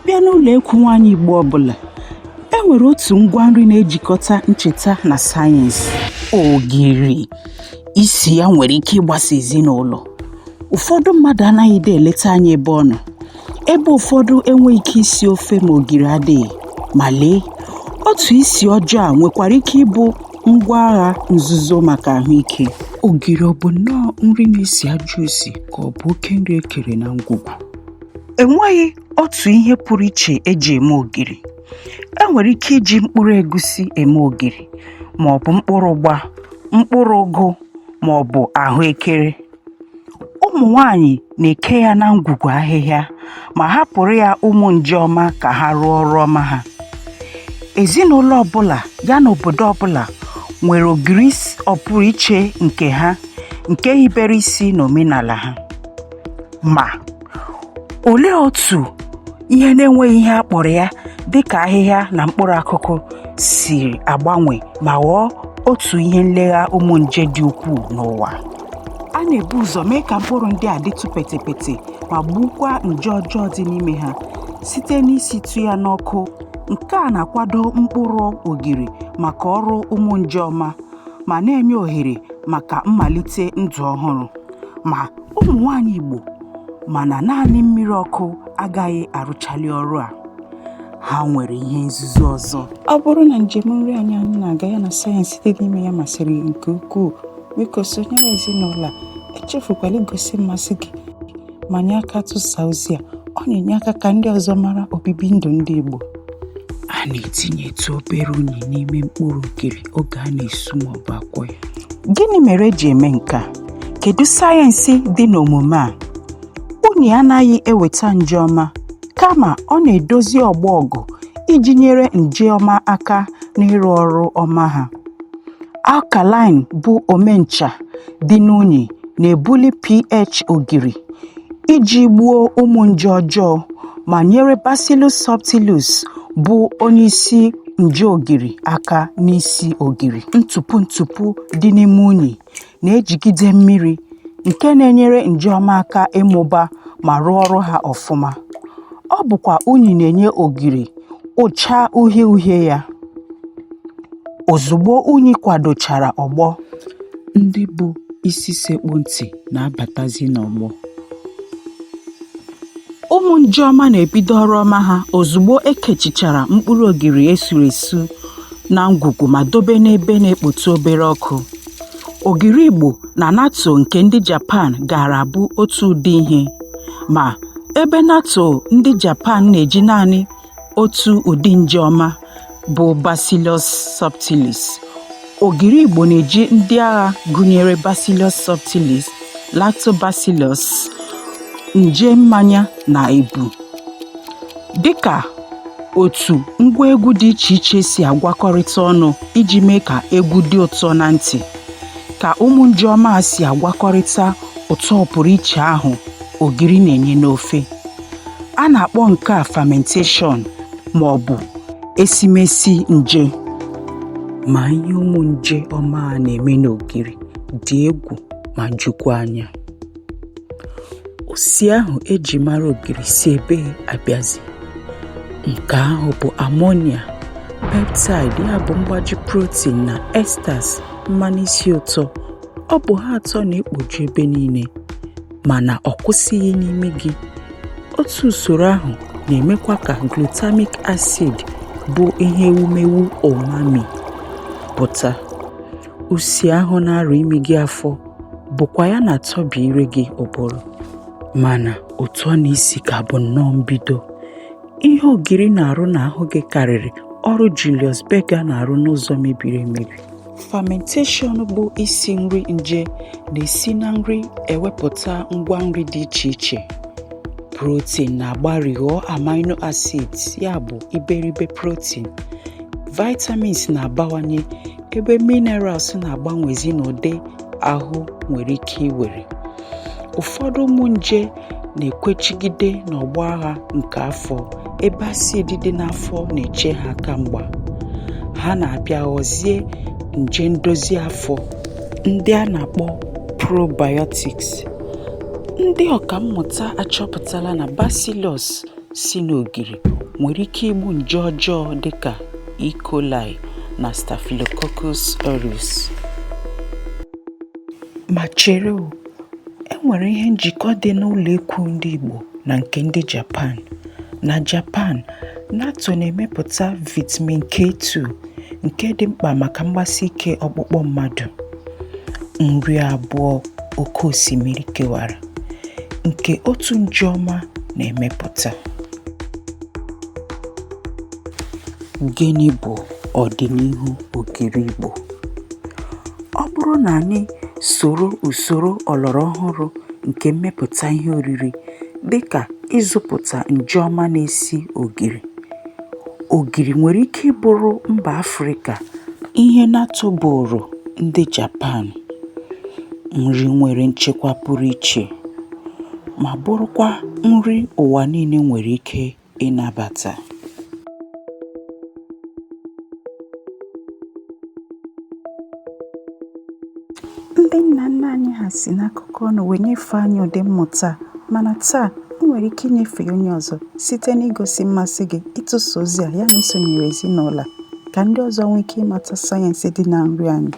abịa n'ụlọ ekwu nwaanyị Igbo ọbụla enwere otu ngwa nri na-ejikọta ncheta na sayensị. Ogiri. Isi ya nwere ike ịgbasa ezinụlọ. Ụfọdụ mmadụ anaghị eleta anya ebe ọ nọ. Ebe ụfọdụ enweghị ike isi ofe ma ogiri adịghị. Ma lee, otu isi ọjọọ a nwekwara ike ịbụ ngwa agha nzuzo maka ahụike. Ogiri ọ bụ nnọọ nri na-esi ajọ isi ka ọ bụ oke nri ekere na ngwugwu? Enweghị otu ihe pụrụ iche eji eme ogiri. Enwere ike iji mkpụrụ egusi eme ogiri, ma ọ bụ mkpụrụ ụgba, mkpụrụ ụgụ, ma ọ bụ ahụekere. Ụmụ nwanyị na-eke ya na ngwugwu ahịhịa ma hapụrụ ya ụmụ nje ọma ka ha rụọ ọrụ ọma ha. Ezinụlọ ọbụla ya na obodo ọbụla nwere ogiri ọpụrụ iche nke ha, nke hibere isi n'omenala ha. Ma olee otu ihe na-enweghị ihe a kpọrọ ya dịka ahịhịa na mkpụrụ akụkụ siri agbanwe ma ghọọ otu ihe nlegha ụmụ nje dị ukwuu n'ụwa? A na-ebu ụzọ mee ka mkpụrụ ndị a dịtụ petepete ma gbukwaa nje ọjọọ dị n'ime ha site n'isitụ ya n'ọkụ. Nke a na-akwado mkpụrụ ogiri maka ọrụ ụmụ nje ọma ma na-enye ohere maka mmalite ndụ ọhụrụ. Ma ụmụ nwanyị Igbo mana naanị mmiri ọkụ agaghị arụchali ọrụ a. Ha nwere ihe nzuzo ọzọ. Ọ bụrụ na njem nri anyị na-aga ya na sayensị dị n'ime ya masịrị nke ukwuu, biko sonyere ezinụlọ. Echefukwala igosi mmasị gị ma nye aka tụsaa ozi a. Ọ na-enye aka ka ndị ọzọ mara obibi ndụ ndị Igbo. A na-etinye etu obere unyi n'ime mkpụrụ ogiri oge a na-esu ma ọ bụ akwọ ya. Gịnị mere eji eme nke a? Kedu sayensị dị n'omume a? Unyi anaghị eweta nje ọma, kama ọ na-edozi ọgbọgụ iji nyere nje ọma aka n'ịrụ ọrụ ọma ha. Alkaline bụ omencha dị n'unyi na-ebuli pH ogiri iji gbuo ụmụ nje ọjọọ ma nyere Bacillus subtilis bụ onye isi nje ogiri aka n'isi ogiri. Ntụpụ dị n'ime unyi na-ejigide mmiri, nke na-enyere nje ọma aka ịmụba ma rụọ ọrụ ha ọfụma. Ọ bụkwa unyi na-enye ogiri ụcha uhie uhie ya. Ozugbo unyi kwadochara ọgbọ, ndị bụ isi sekpu ntị na-abatazi n'ọgbọ. Ụmụ nje ọma na-ebido ọrụ ọma ha ozugbo ekechichara mkpụrụ ogiri esuru esu na ngwugwu ma dobe n'ebe na-ekpotụ obere ọkụ. Ogiri Igbo na natto nke ndị Japan gara abụ otu ụdị ihe, ma ebe natto ndị Japan na-eji naanị otu ụdị nje ọma bụ Bacillus subtilis. Ogiri Igbo na-eji ndị agha gụnyere Bacillus subtilis, Lactobacillus, nje mmanya na ebu. Dịka otu ngwa egwu dị iche iche si agwakọrịta ọnụ iji mee ka egwu dị ụtọ na ntị, ka ụmụ nje ọma si agwakọrịta ụtọ pụrụ iche ahụ ogiri na-enye n'ofe. A na-akpọ nke a fermentation ma ọ bụ esimesi nje. Ma ihe ụmụ nje ọma a na-eme n'ogiri dị egwu ma jukwa anya. Osi ahụ eji mara ogiri si ebe abịazi. Nke ahụ bụ ammonia, peptide ya bụ mgbaji protein, na esters, mmanụ isi ụtọ. Ọ bụ ha atọ na-ekpoju ebe niile, mana ọ kwụsịghị n'ime gị. Otu usoro ahụ na-emekwa ka glutamic acid bụ ihe ewumewu umami pụta. Usi ahụ na-arụ imi gị afọ bụkwa ya na-atọbi ire gị ụbụrụ. Mana ụtọ na isi ka bụ nnọọ mbido. Ihe ogiri na-arụ n'ahụ gị karịrị ọrụ Julius Berger na-arụ n'ụzọ mebiri emebi. Fermentation bụ isi nri nje na-esi na nri ewepụta ngwa nri dị iche iche. Protein na-agbari ghọọ amino acids, ya bụ iberibe protein. Vitamins na-abawanye ebe minerals na-agbanwezi n'ụdị ahụ nwere ike iwere. Ụfọdụ ụmụ nje na-ekwechigide n'ọgbọ agha nke afọ ebe acid dị n'afọ na-eche ha aka mgba. Ha na-abịa ghọzie nje ndozi afọ ndị a na-akpọ probiotics. Ndị ọkammụta achọpụtala na Bacillus si n'ogiri nwere ike igbu nje ọjọọ dịka E. coli na Staphylococcus aureus. Ma chere o, enwere ihe njikọ dị n'ụlọ ekwu ndị Igbo na nke ndị Japan. Na Japan, natto na-emepụta vitamin K2 nke dị mkpa maka mgbasi ike ọkpụkpụ mmadụ. Nri abụọ oke osimiri kewara nke otu nje ọma na-emepụta. Gịnị bụ ọdịnihu ogiri Igbo? Ọ bụrụ na anyị soro usoro ọlọrọ ọhụrụ nke mmepụta ihe oriri dịka ịzụpụta nje ọma na-esi ogiri, ogiri nwere ike ịbụrụ mba Afrịka ihe natto bụrụ ndị Japan nri nwere nchekwa pụrụ iche ma bụrụkwa nri ụwa niile nwere ike ịnabata. Ndị nna nna anyị ha si n'akụkọ ọnụ wee nyefee anyị ụdị mmụta, mana taa ị nwere ike inyefe onye ọzọ site n'igosi mmasị gị ịtụsa ozi a ya na isonyere ezinụlọ ka ndị ọzọ nwee ike ịmata sayensị dị na nri anyị.